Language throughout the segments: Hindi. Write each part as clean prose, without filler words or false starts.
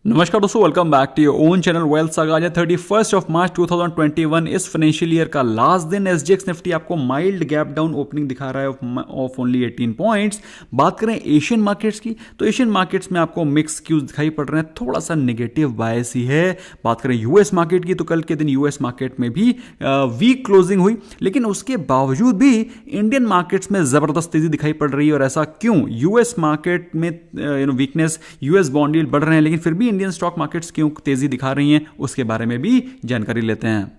नमस्कार दोस्तों, welcome back to your own channel wealth saga. आज 31 ऑफ मार्च 2021 इस फाइनेंशियल ईयर का लास्ट दिन। एसजीएक्स निफ्टी आपको माइल्ड गैप डाउन ओपनिंग दिखा रहा है ऑफ ओनली 18 पॉइंट्स। बात करें एशियन मार्केट्स की, तो एशियन मार्केट्स में आपको मिक्स क्यूज दिखाई पड़ रहे हैं, थोड़ा सा नेगेटिव बायस ही है। बात करें यूएस मार्केट की, तो कल के दिन यूएस मार्केट में भी वीक क्लोजिंग हुई, लेकिन उसके बावजूद भी इंडियन मार्केट्स में जबरदस्त तेजी दिखाई पड़ रही है। और ऐसा क्यों? यूएस मार्केट में वीकनेस, यूएस बॉन्ड यील्ड बढ़ रहे हैं, लेकिन फिर भी इंडियन स्टॉक मार्केट्स क्यों तेजी दिखा रही हैं, उसके बारे में भी जानकारी लेते हैं।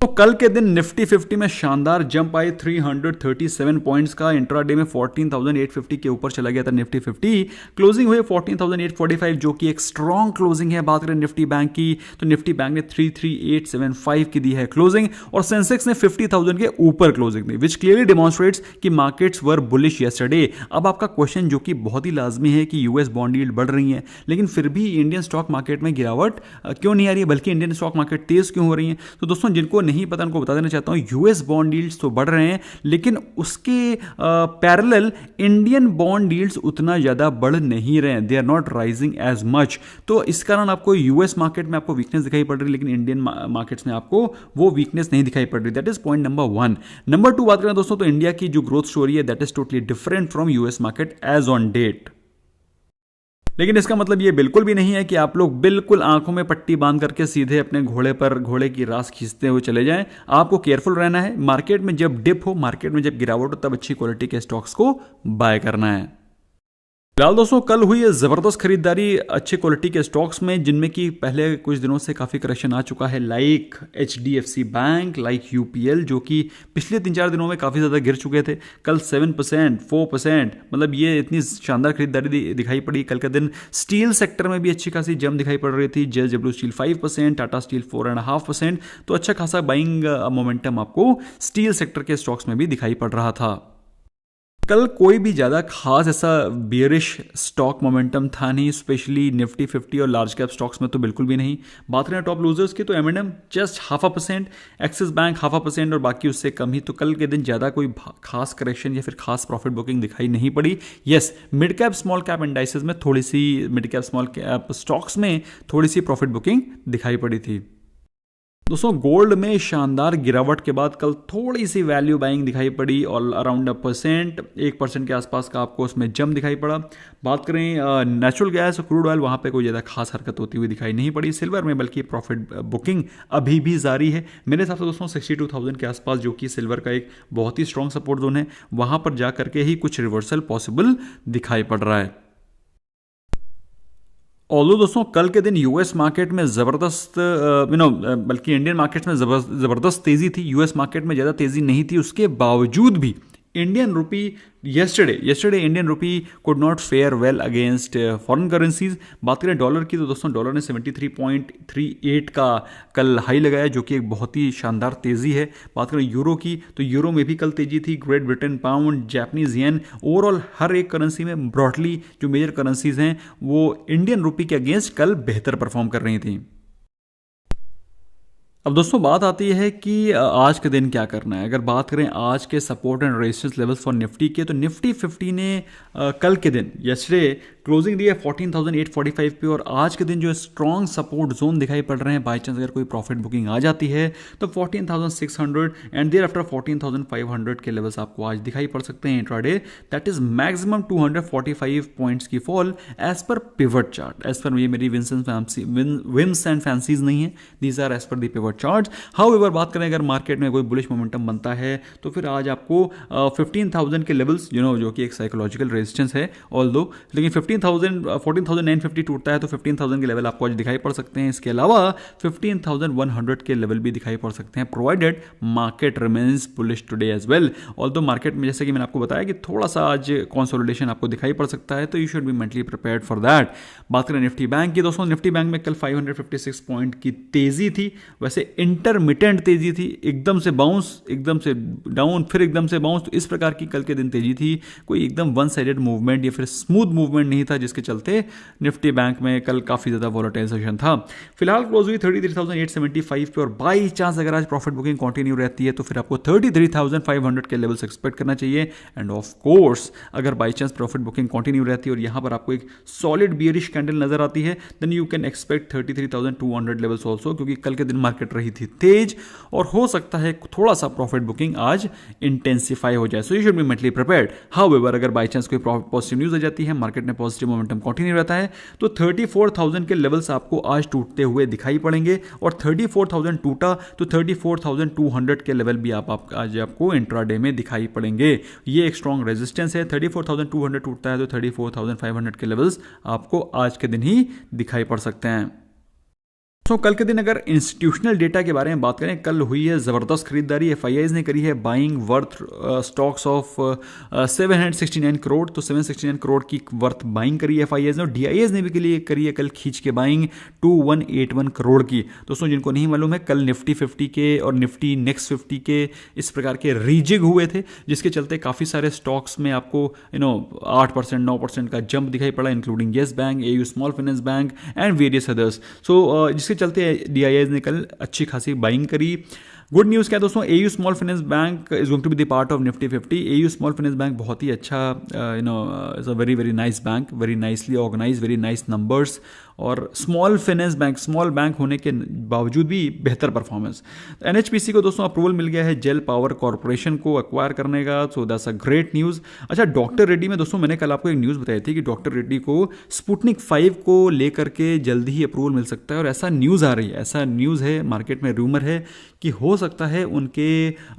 तो कल के दिन निफ्टी 50 में शानदार जंप आई 337 पॉइंट्स का। इंट्राडे में 14,850 के ऊपर चला गया था निफ्टी 50। क्लोजिंग हुई 14,845, जो कि एक स्ट्रॉन्ग क्लोजिंग है। बात करें निफ्टी बैंक की, तो निफ्टी बैंक ने 33,875 की दी है क्लोजिंग, और सेंसेक्स ने 50,000 के ऊपर क्लोजिंग दी, विच क्लियरली डेमोन्स्ट्रेट्स कि मार्केट्स वर बुलिश यस्टरडे। अब आपका क्वेश्चन जो कि बहुत ही लाजमी है कि यूएस बॉन्ड यील्ड बढ़ रही है, लेकिन फिर भी इंडियन स्टॉक मार्केट में गिरावट क्यों नहीं आ रही है, बल्कि इंडियन स्टॉक मार्केट तेज क्यों हो रही है? तो दोस्तों, जिनको नहीं पता उनको बता देना चाहता हूं, यूएस बॉन्ड यील्ड्स तो बढ़ रहे हैं, लेकिन उसके पैरेलल इंडियन बॉन्ड यील्ड्स उतना ज्यादा बढ़ नहीं रहे हैं। They are not rising as much. तो इस कारण आपको यूएस मार्केट में आपको वीकनेस दिखाई पड़ रही है, लेकिन इंडियन मार्केट्स में आपको वो वीकनेस नहीं दिखाई पड़ रही। That is point number 1। Number 2 बात करें दोस्तों, तो इंडिया की जो ग्रोथ स्टोरी है that is totally different from US market as on date. लेकिन इसका मतलब ये बिल्कुल भी नहीं है कि आप लोग बिल्कुल आंखों में पट्टी बांध करके सीधे अपने घोड़े की रास खींचते हुए चले जाएं। आपको केयरफुल रहना है। मार्केट में जब डिप हो, मार्केट में जब गिरावट हो, तब अच्छी क्वालिटी के स्टॉक्स को बाय करना है। फिलहाल दोस्तों, कल हुई है जबरदस्त खरीदारी अच्छी क्वालिटी के स्टॉक्स में, जिनमें कि पहले कुछ दिनों से काफी करेक्शन आ चुका है, like HDFC bank, like UPL, जो कि पिछले 3-4 दिनों में काफी ज्यादा गिर चुके थे। कल 7%, 4%, मतलब ये इतनी शानदार खरीदारी दिखाई पड़ी। कल के दिन स्टील सेक्टर में भी अच्छी खासी जम दिखाई पड़ रही थी। JSW steel 5%, Tata steel 4.5%। तो अच्छा खासा बाइंग मोमेंटम आपको स्टील सेक्टर के स्टॉक्स में भी दिखाई पड़ रहा था। कल कोई भी ज़्यादा खास ऐसा बियरिश स्टॉक मोमेंटम था नहीं, स्पेशली निफ्टी 50 और लार्ज कैप स्टॉक्स में तो बिल्कुल भी नहीं। बात करें टॉप लूजर्स की, तो एम&एम जस्ट 0.5%, एक्सिस बैंक 0.5% और बाकी उससे कम ही। तो कल के दिन ज़्यादा कोई खास करेक्शन या फिर खास प्रॉफिट बुकिंग दिखाई नहीं पड़ी। Yes, mid cap small cap indices में थोड़ी सी, mid cap small cap stocks में थोड़ी सी प्रॉफिट बुकिंग दिखाई पड़ी थी। दोस्तों, गोल्ड में शानदार गिरावट के बाद कल थोड़ी सी वैल्यू बाइंग दिखाई पड़ी, और अराउंड 1% के आसपास का आपको उसमें जम दिखाई पड़ा। बात करें नेचुरल गैस और क्रूड ऑयल, वहाँ पे कोई ज़्यादा खास हरकत होती हुई दिखाई नहीं पड़ी। सिल्वर में बल्कि प्रॉफिट बुकिंग अभी भी जारी है। मेरे हिसाब से दोस्तों 62,000 के आसपास, जो कि सिल्वर का एक बहुत ही स्ट्रॉन्ग सपोर्ट जोन है, वहाँ पर जा करके ही कुछ रिवर्सल पॉसिबल दिखाई पड़ रहा है। ऑल्दो दोस्तों, कल के दिन यूएस मार्केट में जबरदस्त बल्कि इंडियन मार्केट में जबरदस्त तेजी थी। यूएस मार्केट में ज़्यादा तेजी नहीं थी, उसके बावजूद भी Indian rupee yesterday Indian rupee could not fair well against foreign currencies. बात करें डॉलर की, तो दोस्तों डॉलर ने 73.38 का कल हाई लगाया, जो कि एक बहुत ही शानदार तेजी है। बात करें यूरो की, तो यूरो में भी कल तेजी थी। Great Britain pound, Japanese yen, overall हर एक करेंसी में ब्रॉडली जो मेजर करेंसीज हैं वो इंडियन रुपी के अगेंस्ट कल बेहतर परफॉर्म कर रही थी। अब दोस्तों, बात आती है कि आज के दिन क्या करना है। अगर बात करें आज के support and resistance levels for Nifty के, तो निफ्टी 50 ने कल के दिन यस्टरडे क्लोजिंग दी है 14,845 पे, और आज के दिन जो स्ट्रॉन्ग सपोर्ट जोन दिखाई पड़ रहे हैं, बाई चांस अगर कोई प्रॉफिट बुकिंग आ जाती है तो 14,600 एंड देयर आफ्टर 14,500 के लेवल्स आपको आज दिखाई पड़ सकते हैं intraday. That is maximum 245 points की फॉल एज पर पिवट चार्ट। एज पर ये मेरी विम्स एंड फैंसीज नहीं है, these are as per the pivot chart. However, बात करें अगर मार्केट में कोई बुलिश मोमेंटम बनता है तो फिर आज आपको 15,000 के लेवल्स जो कि एक साइकोलॉजिकल रेजिस्टेंस है ऑल्दो, लेकिन 14,950 टूटता है तो 15,000 के लेवल आपको आज दिखाई पड़ सकते हैं। इसके अलावा 15,100 के लेवल भी दिखाई पड़ सकते हैं, provided market remains bullish today as well. Although market में, जैसे कि मैंने आपको बताया, कि थोड़ा सा आज कंसोलिडेशन आपको दिखाई पड़ सकता है, तो you should be mentally prepared for that. बात करें निफ्टी बैंक की, दोस्तों निफ्टी बैंक में कल 556 पॉइंट की तेजी थी। वैसे इंटरमिटेंट तेजी थी, एकदम से बाउंस, एकदम से डाउन, फिर एकदम से बाउंस। तो इस प्रकार की कल के दिन तेजी थी, कोई एकदम वन साइडेड मूवमेंट या फिर स्मूथ मूवमेंट नहीं नहीं था, जिसके चलते निफ्टी बैंक में कल काफ़ी ज़्यादा वॉलेटाइल सेशन था। फिलहाल क्लोज हुई 33,875 पे, और बाई चांस अगर आज प्रॉफिट बुकिंग कंटिन्यू रहती है तो फिर आपको 33,500 के लेवल्स एक्सपेक्ट करना चाहिए। एंड ऑफ कोर्स अगर by chance profit booking continue रहती है और यहाँ पर आपको एक सॉलिड बियरिश कैंडल नजर आती है, then you can expect 33,200 levels also, क्योंकि कल के दिन मार्केट रही थी तेज और हो सकता है थोड़ा सा प्रॉफिट बुकिंग आज इंटेंसिफाई हो जाए। So you should be mentally prepared. However अगर बाई चांस कोई पॉजिटिव न्यूज आ जाती है, मार्केट में पॉजिटिव मोमेंटम कंटिन्यू रहता है, तो 34,000 के लेवल्स आपको आज टूटते हुए दिखाई पड़ेंगे, और 34,000 टूटा तो 34,200 के लेवल भी आज आपको इंट्राडे में दिखाई पड़ेंगे। ये एक स्ट्रॉन्ग रेजिस्टेंस है। 34,200 टूटता है तो 34,500 के लेवल्स आपको आज के दिन ही दिखाई पड़ सकते हैं। तो कल के दिन अगर इंस्टीट्यूशनल डेटा के बारे में बात करें, कल हुई है ज़बरदस्त खरीदारी। एफआईआईज ने करी है buying worth stocks of 769 crore, तो 769 करोड़ की वर्थ बाइंग करी है एफआईआईज ने, और डीआईएज ने भी करी है कल खींच के बाइंग 2181 करोड़ की। दोस्तों जिनको नहीं मालूम है, कल निफ्टी 50 के और निफ्टी नेक्स्ट 50 के इस प्रकार के रीजिग हुए थे, जिसके चलते काफ़ी सारे स्टॉक्स में आपको 8% 9% का जंप दिखाई पड़ा, including Yes Bank, AU Small finance Bank and various others. So जिसके चलते डीआईआईज ने कल अच्छी खासी बाइंग करी। गुड न्यूज़ क्या है दोस्तों, AU Small finance Bank is going to be the part of Nifty 50। AU Small finance Bank बहुत ही अच्छा is a very very nice bank, very nicely organise, very nice numbers, और small finance bank, small bank होने के बावजूद भी बेहतर परफॉर्मेंस। एनएचपीसी को दोस्तों अप्रूवल मिल गया है जेल पावर कॉर्पोरेशन को एक्वायर करने का, so that's a great news. अच्छा, डॉक्टर रेड्डी में दोस्तों मैंने कल आपको एक न्यूज़ बताई थी कि डॉक्टर रेड्डी को स्पुतनिक 5 को लेकर के जल्दी ही अप्रूवल मिल सकता है, और ऐसा न्यूज़ आ रही है, ऐसा न्यूज़ है, मार्केट में रूमर है कि हो सकता है उनके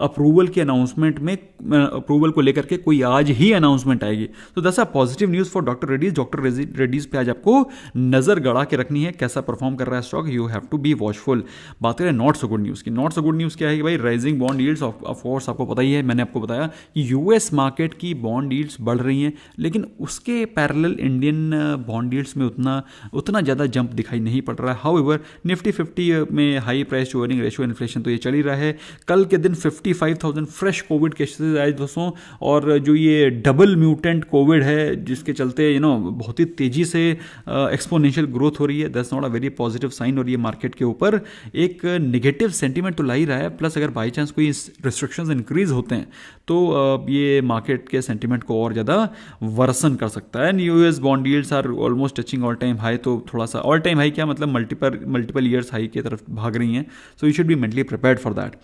अप्रूवल के अनाउंसमेंट में, अप्रूवल को लेकर के कोई आज ही अनाउंसमेंट आएगी। तो that's a positive news for doctor Reddy's. Doctor Reddy's पे आज आपको नज़र गड़ा के रखनी है, कैसा परफॉर्म कर रहा है stock, you have to be watchful. बात करें नॉट सो गुड न्यूज़ की। नॉट सो गुड न्यूज़ क्या है कि भाई rising bond yields, of course आपको पता ही है, मैंने आपको बताया कि यूएस मार्केट की बॉन्ड यील्ड्स बढ़ रही हैं, लेकिन उसके पैरेलल इंडियन बॉन्ड यील्ड्स में उतना ज़्यादा जंप दिखाई नहीं पड़ रहा है। हाउएवर निफ्टी 50 में high price to earning ratio, inflation तो ये चल ही रहा है। कल के दिन 55,000 फ्रेश कोविड केसेस आए दोस्तों, और जो ये डबल म्यूटेंट कोविड है जिसके चलते बहुत ही तेज़ी से एक्सपोनेंशियल ग्रोथ हो रही है, that's not a very positive sign, और ये मार्केट के ऊपर एक नेगेटिव सेंटीमेंट तो ला ही रहा है। प्लस अगर बाई चांस कोई रिस्ट्रिक्शंस इंक्रीज होते हैं तो ये मार्केट के सेंटीमेंट को और ज़्यादा वर्सन कर सकता है। And US bond yields are almost touching all time high, तो थोड़ा सा ऑल टाइम हाई क्या मतलब मल्टीपल ईयर्स हाई की तरफ भाग रही हैं, so you should be mentally prepared for that.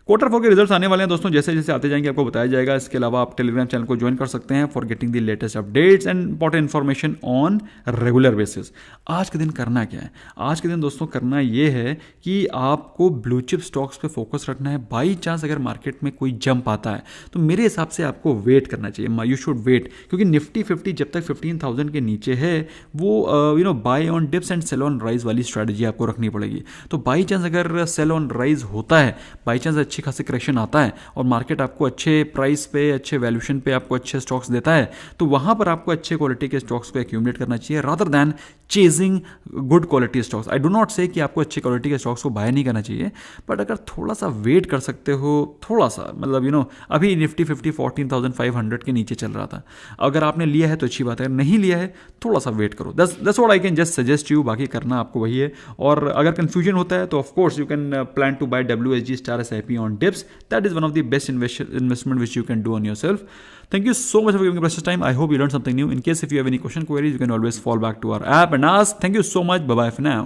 Quarter 4 के रिजल्ट्स आने वाले हैं दोस्तों, जैसे जैसे आते जाएंगे आपको बताया जाएगा। इसके अलावा आप टेलीग्राम चैनल को ज्वाइन कर सकते हैं for getting the latest updates and important information on regular basis. आज के दिन करना क्या है? आज के दिन दोस्तों करना ये है कि आपको ब्लू चिप स्टॉक्स पे फोकस रखना है। बाई चांस अगर मार्केट में कोई जंप आता है तो मेरे हिसाब से आपको वेट करना चाहिए, यू शुड वेट, क्योंकि निफ्टी 50 जब तक 15,000 के नीचे है वो buy on dips and sell on rise वाली स्ट्रैटेजी आपको रखनी पड़ेगी। तो बाई चांस अगर सेल ऑन राइज होता है, बाई चांस अच्छी खासी करेक्शन आता है और मार्केट आपको अच्छे प्राइस पे, अच्छे वैल्यूशन पे आपको अच्छे स्टॉक्स देता है, तो वहां पर आपको अच्छे क्वालिटी के स्टॉक्स को एक्यूमुलेट करना चाहिए rather than chasing good quality stocks. I do not से कि आपको अच्छी क्वालिटी के स्टॉक्स को बाय नहीं करना चाहिए, बट अगर थोड़ा सा वेट कर सकते हो, थोड़ा सा मतलब अभी निफ्टी 50 14,500 के नीचे चल रहा था, अगर आपने लिया है तो अच्छी बात है, नहीं लिया है थोड़ा सा वेट करो। That's what I can just suggest you, बाकी करना आपको वही है। और अगर कंफ्यूजन होता है तो of course you can plan to buy WSG Star SIP on dips. That is one of the best investment which you can do on yourself. Thank you so much for giving me precious time. I hope you learned something new. In case if you have any question, queries, you can always fall back to our app and ask. Thank you so much. Bye bye for now.